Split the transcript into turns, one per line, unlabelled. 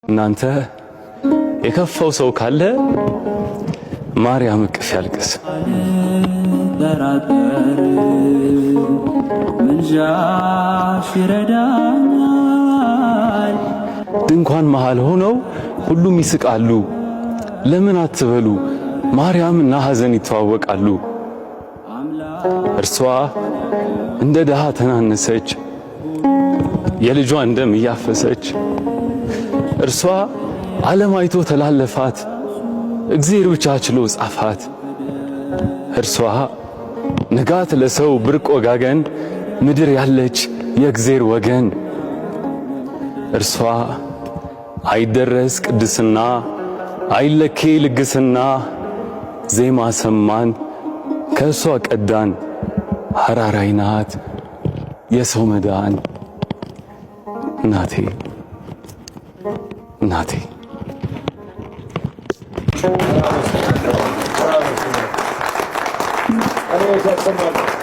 እናንተ የከፋው ሰው ካለ ማርያም እቅፍ ያልቅስ። ድንኳን መሃል ሆነው ሁሉም ይስቃሉ። ለምን አትበሉ ማርያምና ሐዘን ይተዋወቃሉ። እርሷ እንደ ድሃ ተናነሰች የልጇን ደም እያፈሰች። እርሷ ዓለም አይቶ ተላለፋት እግዚአብሔር ብቻ ችሎ ጻፋት። እርሷ ንጋት ለሰው ብርቅ ወጋገን ምድር ያለች የእግዚአብሔር ወገን። እርሷ አይደረስ ቅድስና አይለኬ ልግስና ዜማ ሰማን ከእሷ ቀዳን ሐራራይ ናት የሰው መዳን። እናቴ እናቴ
Bravo.